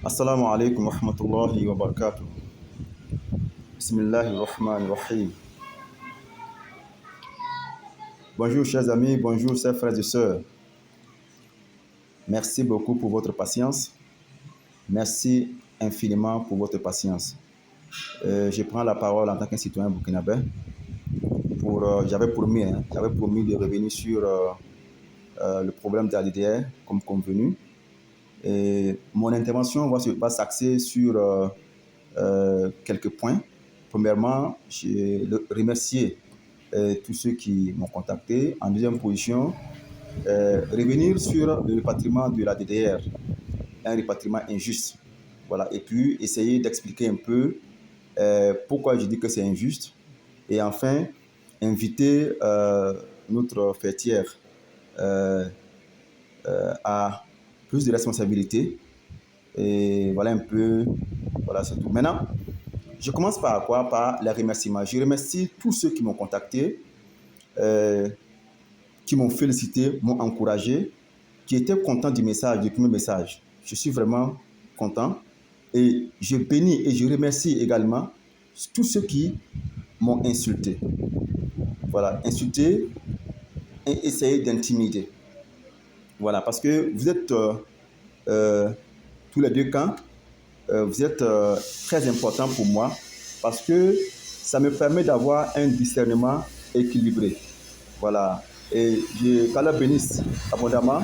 Assalamu alaikum wa rahmatullahi wa barakatuh. Bismillahir Rahmanir Rahim. Bonjour chers amis, bonjour chers frères et sœurs. Merci beaucoup pour votre patience. Merci infiniment pour votre patience. Je prends la parole en tant qu'un citoyen burkinabé. J'avais promis de revenir sur le problème de la DDR comme convenu. Et mon intervention va s'axer sur quelques points. Premièrement, je remercier tous ceux qui m'ont contacté. En deuxième position, revenir sur le rapatriement de la DDR, un rapatriement injuste. Voilà. Et puis, essayer d'expliquer un peu pourquoi je dis que c'est injuste. Et enfin, inviter notre fêtière à plus de responsabilités. Et voilà un peu, voilà, c'est tout. Maintenant, je commence par quoi? Par les remerciements. Je remercie tous ceux qui m'ont contacté, qui m'ont félicité, m'ont encouragé, qui étaient contents du message, du premier message. Je suis vraiment content. Et je bénis et je remercie également tous ceux qui m'ont insulté. Voilà, insulté et essayé d'intimider. Voilà, parce que vous êtes tous les deux camps. Vous êtes très important pour moi parce que ça me permet d'avoir un discernement équilibré. Voilà. Et qu'Allah bénisse abondamment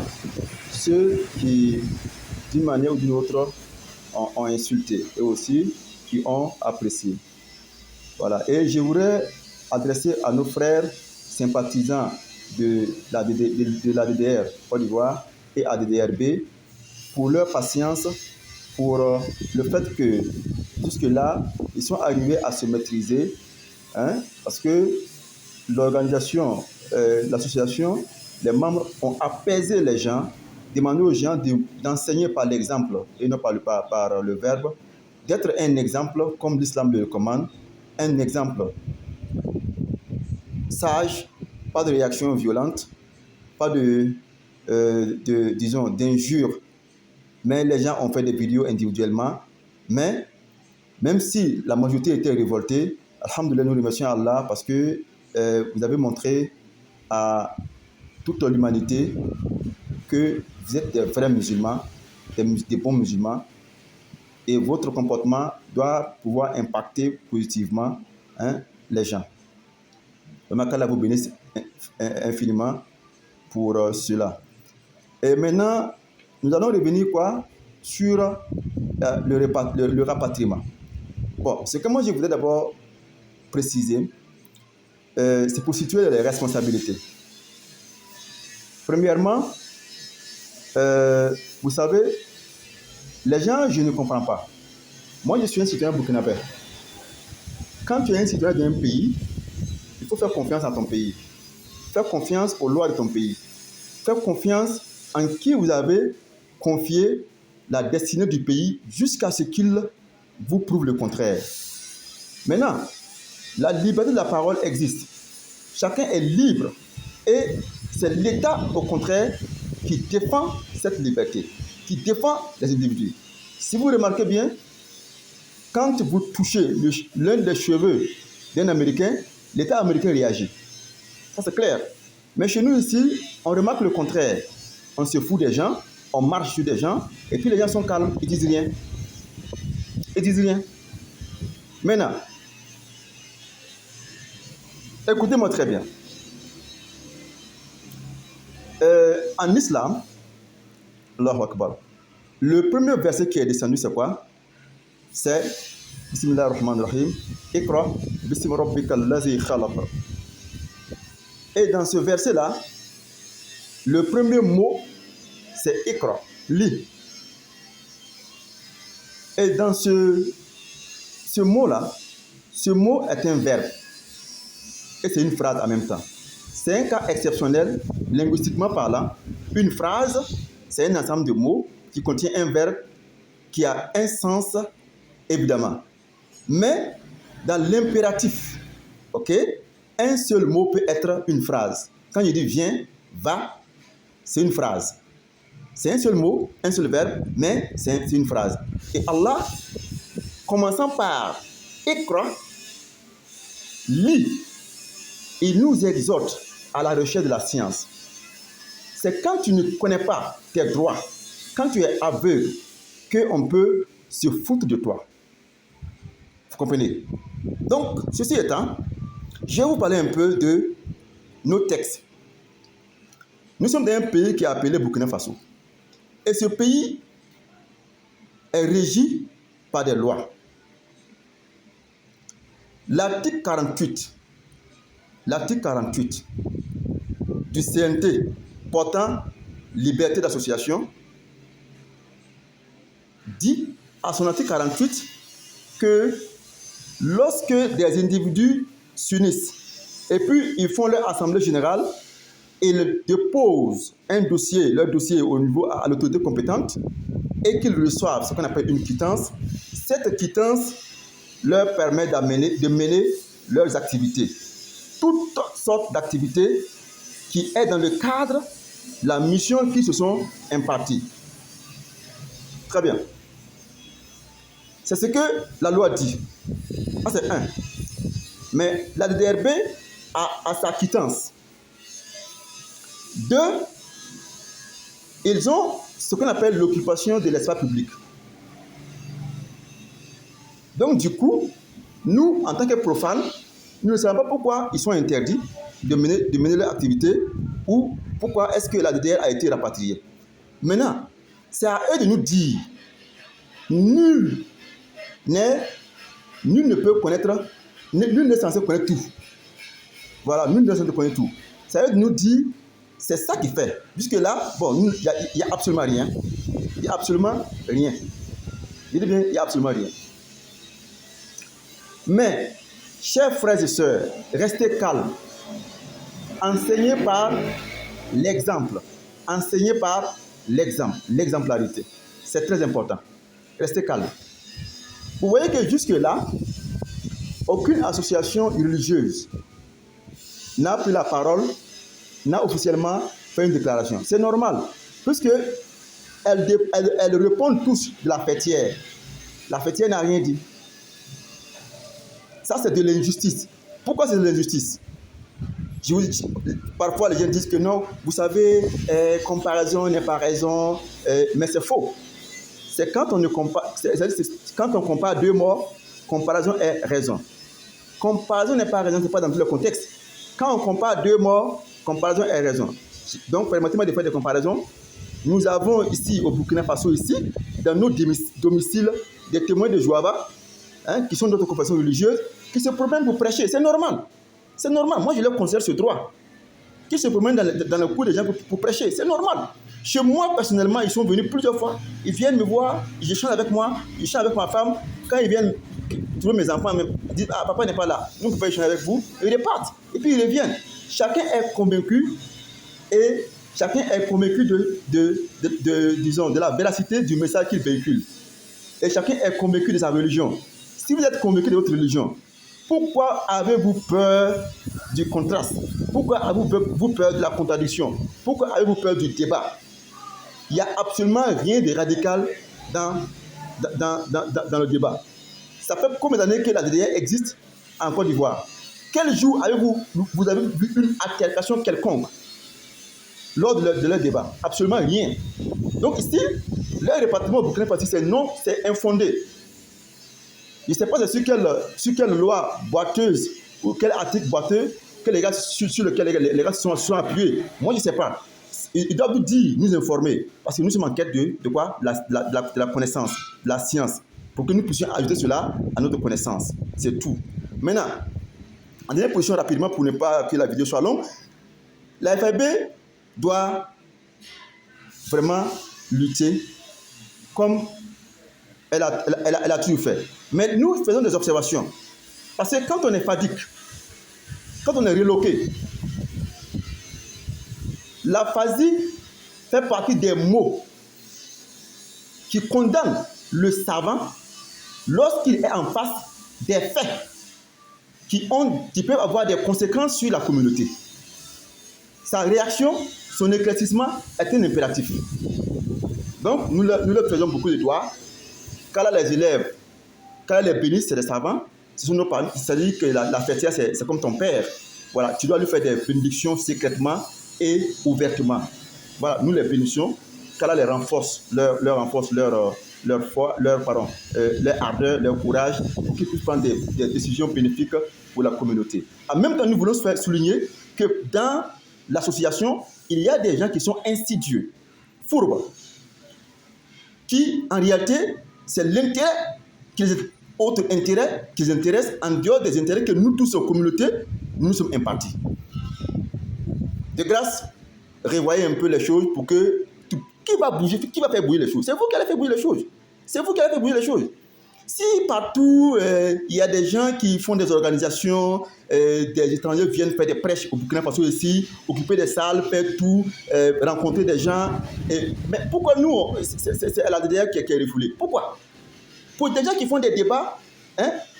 ceux qui, d'une manière ou d'une autre, ont insulté et aussi qui ont apprécié. Voilà. Et je voudrais adresser à nos frères sympathisants de la DDR Côte d'Ivoire et ADDRB pour leur patience, pour le fait que jusque-là, ils sont arrivés à se maîtriser, parce que l'organisation, l'association, les membres ont apaisé les gens, demandé aux gens d'enseigner par l'exemple et non par le verbe, d'être un exemple comme l'islam le recommande, un exemple sage, pas de réaction violente, pas disons, d'injures. Mais les gens ont fait des vidéos individuellement. Mais même si la majorité était révoltée, alhamdoulilah, nous remercions Allah parce que vous avez montré à toute l'humanité que vous êtes des vrais musulmans, des bons musulmans, et votre comportement doit pouvoir impacter positivement les gens. qu'Allah vous bénisse infiniment pour cela. Et maintenant, nous allons revenir sur le rapatriement. Bon, ce que moi je voudrais d'abord préciser, c'est pour situer les responsabilités. Premièrement, vous savez, les gens, je ne comprends pas. Moi, je suis un citoyen burkinabé. Quand tu es un citoyen d'un pays, il faut faire confiance à ton pays. Faire confiance aux lois de ton pays. Faire confiance en qui vous avez confié la destinée du pays jusqu'à ce qu'il vous prouve le contraire. Maintenant, la liberté de la parole existe. Chacun est libre. Et c'est l'État, au contraire, qui défend cette liberté, qui défend les individus. Si vous remarquez bien, quand vous touchez l'un des cheveux d'un Américain, l'État américain réagit. Ça, c'est clair. Mais chez nous ici, on remarque le contraire. On se fout des gens, on marche sur des gens, et puis les gens sont calmes, ils disent rien. Ils disent rien. Maintenant, écoutez-moi très bien. En islam, Allahu Akbar, le premier verset qui est descendu, c'est quoi? C'est Bismillahir Rahmanir Rahim, Iqra bismi rabbikal ladzi khalaq. Et dans ce verset-là, le premier mot, c'est Iqra, lis. Et dans ce mot-là, ce mot est un verbe. Et c'est une phrase en même temps. C'est un cas exceptionnel, linguistiquement parlant. Une phrase, c'est un ensemble de mots qui contient un verbe qui a un sens, évidemment. Mais dans l'impératif, un seul mot peut être une phrase. Quand je dis viens, va, c'est une phrase. C'est un seul mot, un seul verbe, mais c'est une phrase. Et Allah, commençant par Iqra, lit, il nous exhorte à la recherche de la science. C'est quand tu ne connais pas tes droits, quand tu es aveugle, qu'on peut se foutre de toi. Vous comprenez? Donc, ceci étant, je vais vous parler un peu de nos textes. Nous sommes dans un pays qui est appelé Burkina Faso. Et ce pays est régi par des lois. L'article 48 du CNT portant liberté d'association dit à son article 48 que lorsque des individus s'unissent et puis ils font leur assemblée générale, ils déposent leur dossier au niveau à l'autorité compétente et qu'ils reçoivent ce qu'on appelle une quittance, cette quittance leur permet de mener leurs activités. Toutes sortes d'activités qui est dans le cadre de la mission qui se sont imparties. Très bien. C'est ce que la loi dit. Ça, c'est un. Mais la DDRB a sa quittance. Deux, ils ont ce qu'on appelle l'occupation de l'espace public. Donc, du coup, nous, en tant que profanes, nous ne savons pas pourquoi ils sont interdits de mener leur activité ou pourquoi est-ce que la DDR a été rapatriée. Maintenant, c'est à eux de nous dire, nul ne peut connaître, nul n'est censé connaître tout. Voilà, nul n'est censé connaître tout. C'est à eux de nous dire, c'est ça qui fait. Jusque-là, bon, il n'y a absolument rien. Il n'y a absolument rien. Je dis bien, il n'y a absolument rien. Mais, chers frères et sœurs, restez calmes. Enseignez par l'exemple. Enseignez par l'exemple, l'exemplarité. C'est très important. Restez calmes. Vous voyez que jusque-là, aucune association religieuse n'a pris la parole, n'a officiellement fait une déclaration. C'est normal, puisque elles répondent tous de la fêtière. La fêtière n'a rien dit. Ça, c'est de l'injustice. Pourquoi c'est de l'injustice? Parfois, les gens disent que non, vous savez, comparaison n'est pas raison, mais c'est faux. C'est quand on compare deux mots, comparaison est raison. Comparaison n'est pas raison, ce n'est pas dans tout le contexte. Quand on compare deux mots, comparaison est raison. Donc, permettez-moi de faire des comparaisons. Nous avons ici, au Burkina Faso, dans nos domiciles, des témoins de Jéhovah, qui sont d'autres confessions religieuses, qui se promènent pour prêcher. C'est normal. C'est normal. Moi, je leur concerne ce droit. Qui se promènent dans le cours des gens pour prêcher. C'est normal. Chez moi, personnellement, ils sont venus plusieurs fois. Ils viennent me voir, ils échangent avec moi, ils échangent avec ma femme. Quand ils viennent trouver mes enfants, ils disent, ah, papa n'est pas là, nous ne pouvons pas échanger avec vous. Ils repartent. Et puis ils reviennent. Chacun est convaincu de la véracité du message qu'il véhicule. Et chacun est convaincu de sa religion. Si vous êtes convaincu de votre religion, pourquoi avez-vous peur du contraste? Pourquoi avez-vous peur de la contradiction? Pourquoi avez-vous peur du débat? Il n'y a absolument rien de radical dans le débat. Ça fait combien d'années que la DDR existe en Côte d'Ivoire? Quel jour vous avez vu une altercation quelconque lors de leur débat? Absolument rien. Donc ici, leur répartiment au Burkina Faso, c'est infondé. Je ne sais pas sur quelle loi boiteuse ou quel article boiteux sur lequel les gars sont appuyés. Moi, je ne sais pas. Ils doivent nous dire, nous informer. Parce que nous sommes en quête de quoi? De la connaissance, de la science. Pour que nous puissions ajouter cela à notre connaissance. C'est tout. Maintenant, en dernière position, rapidement, pour ne pas que la vidéo soit longue, la FAB doit vraiment lutter comme elle a toujours fait. Mais nous faisons des observations. Parce que quand on est fadique, quand on est reloqué, l'aphasie fait partie des mots qui condamnent le savant lorsqu'il est en face des faits qui peuvent avoir des conséquences sur la communauté. Sa réaction son éclaircissement est un impératif. Donc, nous leur faisons beaucoup de doigts. Quand les élèves, quand les bénissent, c'est des savants, ce sont nos parents. C'est-à-dire que la fêtière, c'est comme ton père. Voilà, tu dois lui faire des bénédictions secrètement et ouvertement. Voilà, nous les bénissons. Qu'Allah les renforce, leur renforce leur foi, leur ardeur, leur courage, pour qu'ils puissent prendre des décisions bénéfiques pour la communauté. En même temps, nous voulons souligner que dans l'association, il y a des gens qui sont insidieux, fourbes, qui, en réalité, c'est l'intérêt, autre intérêt qui les intéresse en dehors des intérêts que nous tous en communauté, nous sommes impartis. De grâce, revoyez un peu les choses pour que qui va bouger, qui va faire bouger les choses? C'est vous qui allez faire bouger les choses. C'est vous qui allez faire bouger les choses. Si partout, il y a des gens qui font des organisations, des étrangers viennent faire des prêches au Burkina Faso ici, occuper des salles, faire tout, rencontrer des gens. Mais pourquoi nous, c'est la DDR qui est refoulée? Pourquoi? Pour des gens qui font des débats,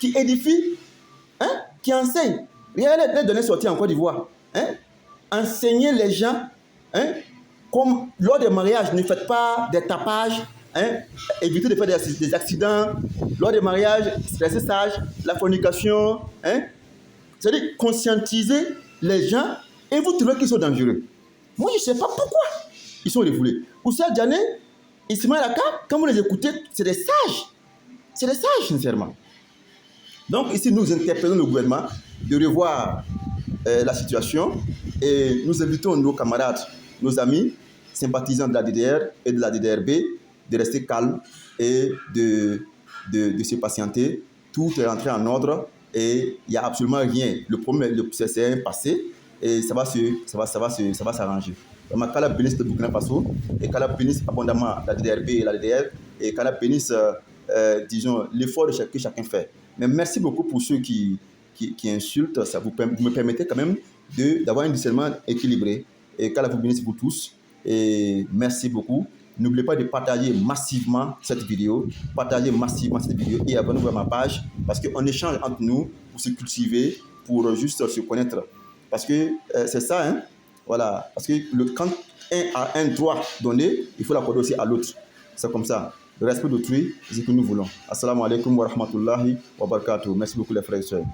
qui édifient, qui enseignent. Regardez les données sorties en Côte d'Ivoire. Enseigner les gens, comme lors des mariages, ne faites pas des tapages, évitez de faire des accidents. Lors des mariages, restez sage, la fornication. C'est-à-dire conscientiser les gens et vous trouvez qu'ils sont dangereux. Moi, je ne sais pas pourquoi ils sont refoulés. Oussa Diané, Ismaël Aka, quand vous les écoutez, c'est des sages. C'est des sages, sincèrement. Donc, ici, nous interpellons le gouvernement de revoir la situation et nous invitons nos camarades, nos amis, sympathisants de la DDR et de la DDRB de rester calmes et de se patienter. Tout est rentré en ordre et il n'y a absolument rien. Le problème, c'est un passé et ça va s'arranger. Qu'Allah bénisse le Burkina Faso et qu'Allah bénisse abondamment la DDRB et la DDR et qu'Allah bénisse, disons, l'effort que chacun fait. Mais merci beaucoup pour ceux qui insultent. Ça vous me permettez quand même d'avoir un discernement équilibré. Et qu'Allah vous bénisse vous tous. Et merci beaucoup. N'oubliez pas de partager massivement cette vidéo. Partagez massivement cette vidéo et abonnez-vous à ma page. Parce qu'on échange entre nous pour se cultiver, pour juste se connaître. Parce que c'est ça, voilà. Parce que quand un a un droit donné, il faut l'accorder aussi à l'autre. C'est comme ça. Le respect d'autrui, c'est ce que nous voulons. Assalamu alaikum wa rahmatullahi wa barakatuh. Merci beaucoup les frères et sœurs.